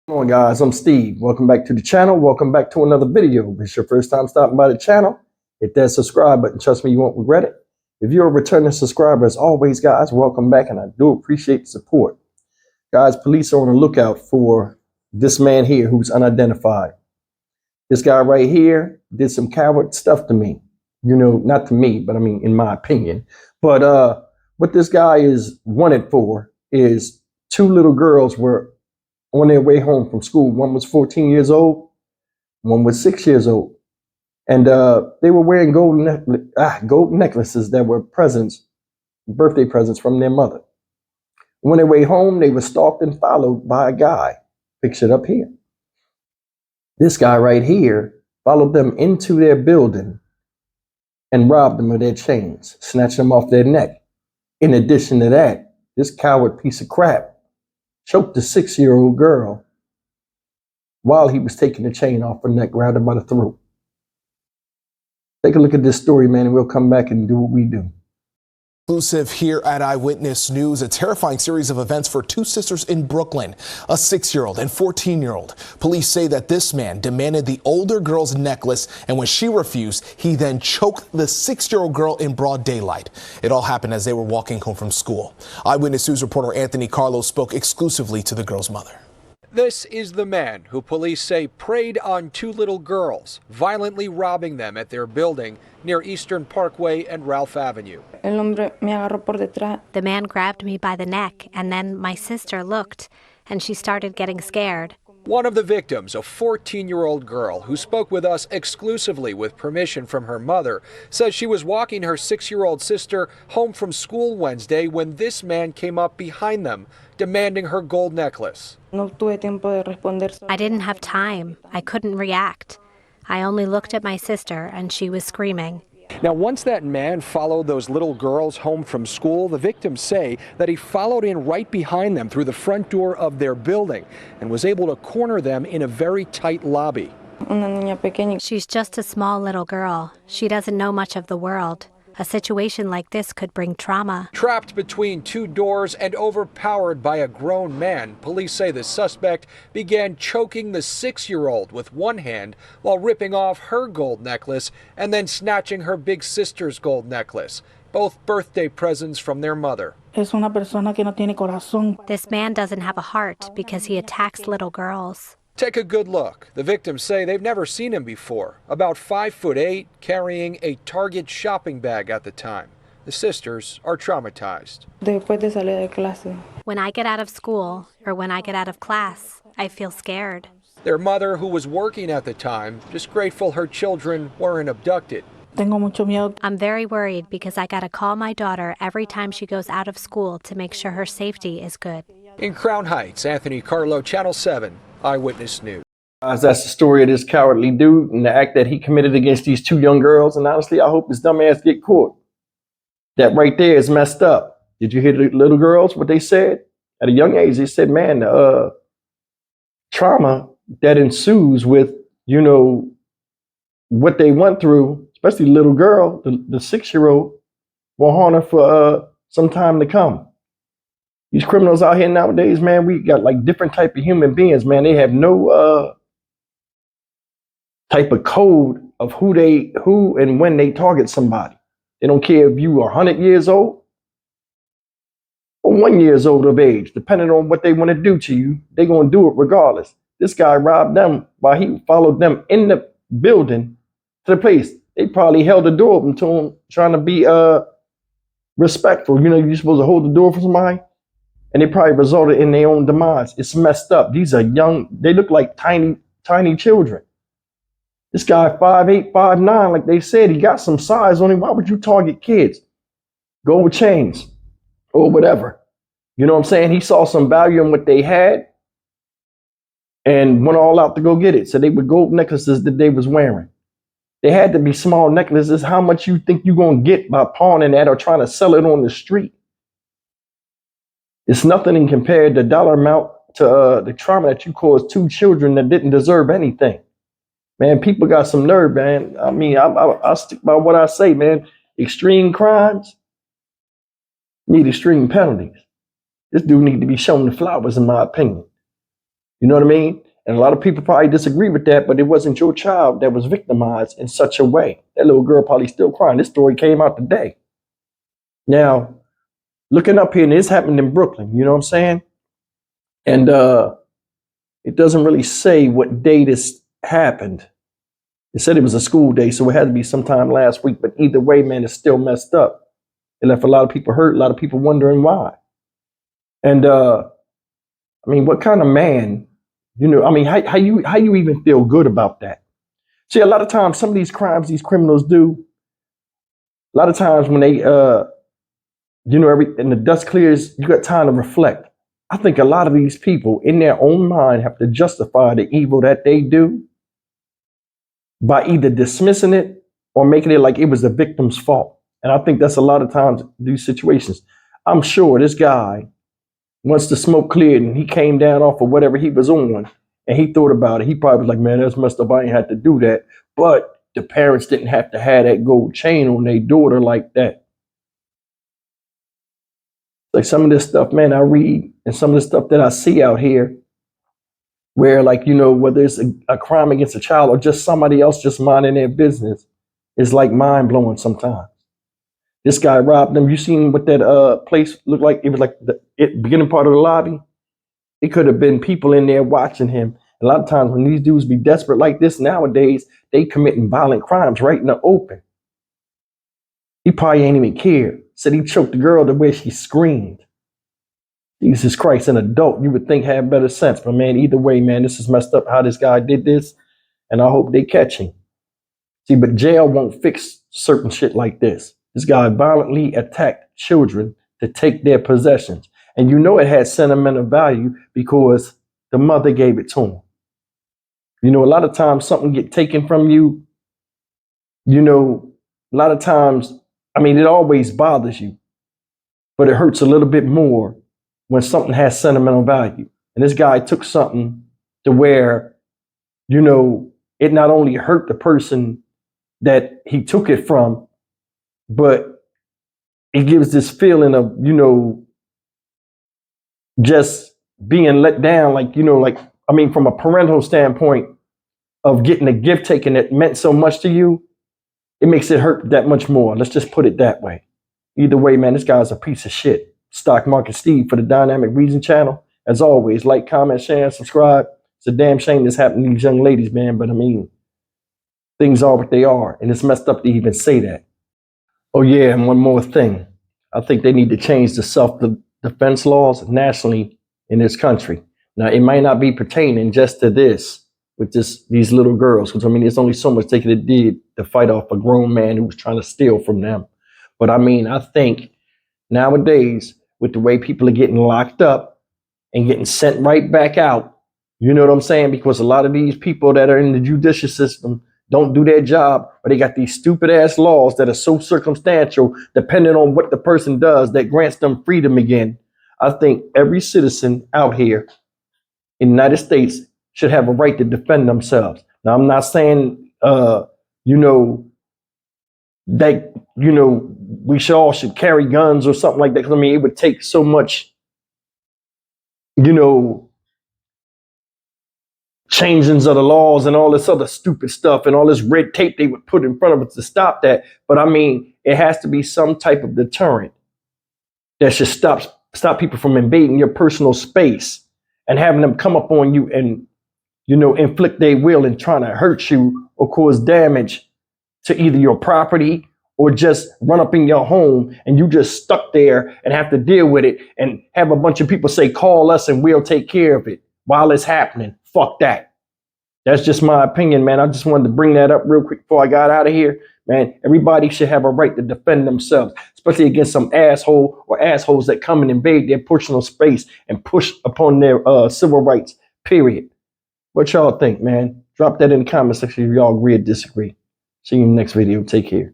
Come on guys, I'm Steve. Welcome back to the channel. Welcome back to another video. If it's your first time stopping by the channel, hit that subscribe button. Trust me, you won't regret it. If you're a returning subscriber, as always, guys, welcome back, and I do appreciate the support. Guys, police are on the lookout for this man here who's unidentified. This guy right here did some coward stuff to me. You know, not to me, but I mean, in my opinion. But what this guy is wanted for is two little girls were on their way home from school. One was 14 years old, one was 6 years old. And they were wearing gold necklaces that were presents, birthday presents from their mother. On their way home, they were stalked and followed by a guy. Pictured up here. This guy right here followed them into their building and robbed them of their chains, snatched them off their neck. In addition to that, this coward piece of crap choked a 6-year-old girl while he was taking the chain off her neck, grabbed her by the throat. Take a look at this story, man, and we'll come back and do what we do. Exclusive here at Eyewitness News, a terrifying series of events for two sisters in Brooklyn, a 6-year-old and 14-year-old. Police say that this man demanded the older girl's necklace, and when she refused, he then choked the 6-year-old girl in broad daylight. It all happened as they were walking home from school. Eyewitness News reporter Anthony Carlos spoke exclusively to the girl's mother. This is the man who police say preyed on two little girls, violently robbing them at their building near Eastern Parkway and Ralph Avenue. The man grabbed me by the neck, and then my sister looked, and she started getting scared. One of the victims, a 14-year-old girl who spoke with us exclusively with permission from her mother, says she was walking her 6-year-old sister home from school Wednesday when this man came up behind them, demanding her gold necklace. I didn't have time. I couldn't react. I only looked at my sister, and she was screaming. Now, once that man followed those little girls home from school, the victims say that he followed in right behind them through the front door of their building and was able to corner them in a very tight lobby. She's just a small little girl. She doesn't know much of the world. A situation like this could bring trauma. Trapped between two doors and overpowered by a grown man, police say the suspect began choking the 6-year-old with one hand while ripping off her gold necklace and then snatching her big sister's gold necklace, both birthday presents from their mother. This man doesn't have a heart because he attacks little girls. Take a good look. The victims say they've never seen him before. About 5'8", carrying a Target shopping bag at the time. The sisters are traumatized. When I get out of school or when I get out of class, I feel scared. Their mother, who was working at the time, just grateful her children weren't abducted. I'm very worried because I gotta call my daughter every time she goes out of school to make sure her safety is good. In Crown Heights, Anthony Carlo, Channel 7, Eyewitness News. Guys, that's the story of this cowardly dude and the act that he committed against these two young girls. And honestly, I hope his dumb ass get caught. That right there is messed up. Did you hear the little girls, what they said? At a young age, they said, man, trauma that ensues with, you know, what they went through, especially the little girl, the 6-year-old, will haunt her for some time to come. These criminals out here nowadays, man, we got like different type of human beings, man. They have no type of code of who and when they target somebody. They don't care if you are 100 years old or 1 year old of age. Depending on what they want to do to you, they're going to do it regardless. This guy robbed them while he followed them in the building to the place. They probably held the door open to him, trying to be respectful. You know, you're supposed to hold the door for somebody. And they probably resulted in their own demise. It's messed up. These are young, they look like tiny children. This guy 5'8", 5'9", like they said, he got some size on him. Why would you target kids? Gold chains or whatever. You know what I'm saying? He saw some value in what they had and went all out to go get it. So they were gold necklaces that they was wearing. They had to be small necklaces. How much you think you're going to get by pawning that or trying to sell it on the street? It's nothing in compared to dollar amount to the trauma that you caused two children that didn't deserve anything. Man, people got some nerve, man. I mean, I stick by what I say, man. Extreme crimes need extreme penalties. This dude need to be shown the flowers, in my opinion. You know what I mean? And a lot of people probably disagree with that, but it wasn't your child that was victimized in such a way. That little girl probably still crying. This story came out today. Now, looking up here, and this happened in Brooklyn, you know what I'm saying? And it doesn't really say what day this happened. It said it was a school day, so it had to be sometime last week. But either way, man, it's still messed up. It left a lot of people hurt, a lot of people wondering why. And I mean, what kind of man, you know, I mean, how you even feel good about that? See, a lot of times, some of these crimes these criminals do, a lot of times when they, you know, and the dust clears, you got time to reflect. I think a lot of these people in their own mind have to justify the evil that they do by either dismissing it or making it like it was the victim's fault. And I think that's a lot of times these situations. I'm sure this guy, once the smoke cleared and he came down off of whatever he was on and he thought about it, he probably was like, man, that's messed up. I ain't had to do that. But the parents didn't have to have that gold chain on their daughter like that. Like some of this stuff, man, I read and some of the stuff that I see out here where, like, you know, whether it's a crime against a child or just somebody else just minding their business, is like mind blowing sometimes. This guy robbed them. You seen what that place looked like? It was like the beginning part of the lobby. It could have been people in there watching him. A lot of times when these dudes be desperate like this nowadays, they committing violent crimes right in the open. He probably ain't even care. Said he choked the girl the way she screamed. Jesus Christ, an adult, you would think had better sense. But man, either way, man, this is messed up how this guy did this. And I hope they catch him. See, but jail won't fix certain shit like this. This guy violently attacked children to take their possessions. And you know it had sentimental value because the mother gave it to him. You know, a lot of times something get taken from you, you know, a lot of times, I mean, it always bothers you, but it hurts a little bit more when something has sentimental value. And this guy took something to where, you know, it not only hurt the person that he took it from, but it gives this feeling of, you know, just being let down, like, you know, like, I mean, from a parental standpoint of getting a gift taken that meant so much to you, it makes it hurt that much more. Let's just put it that way. Either way, man, this guy's a piece of shit. Stock Market Steve for the Dynamic Reason channel. As always, like, comment, share, and subscribe. It's a damn shame this happened to these young ladies, man, but I mean, things are what they are, and it's messed up to even say that. Oh yeah, and one more thing. I think they need to change the self-defense laws nationally in this country. Now, it might not be pertaining just to this, with these little girls, because I mean, there's only so much they could have did to fight off a grown man who was trying to steal from them. But I mean, I think nowadays, with the way people are getting locked up and getting sent right back out, you know what I'm saying? Because a lot of these people that are in the judicial system don't do their job, or they got these stupid ass laws that are so circumstantial, depending on what the person does, that grants them freedom again. I think every citizen out here in the United States should have a right to defend themselves. Now, I'm not saying, you know, that, you know, we should carry guns or something like that. Because I mean, it would take so much, you know, changings of the laws and all this other stupid stuff and all this red tape they would put in front of us to stop that. But I mean, it has to be some type of deterrent that should stop people from invading your personal space and having them come up on you and, you know, inflict their will and trying to hurt you or cause damage to either your property or just run up in your home and you just stuck there and have to deal with it and have a bunch of people say, call us and we'll take care of it while it's happening. Fuck that. That's just my opinion, man. I just wanted to bring that up real quick before I got out of here. Man, everybody should have a right to defend themselves, especially against some asshole or assholes that come and invade their personal space and push upon their civil rights, period. What y'all think, man? Drop that in the comment section if y'all agree or disagree. See you in the next video. Take care.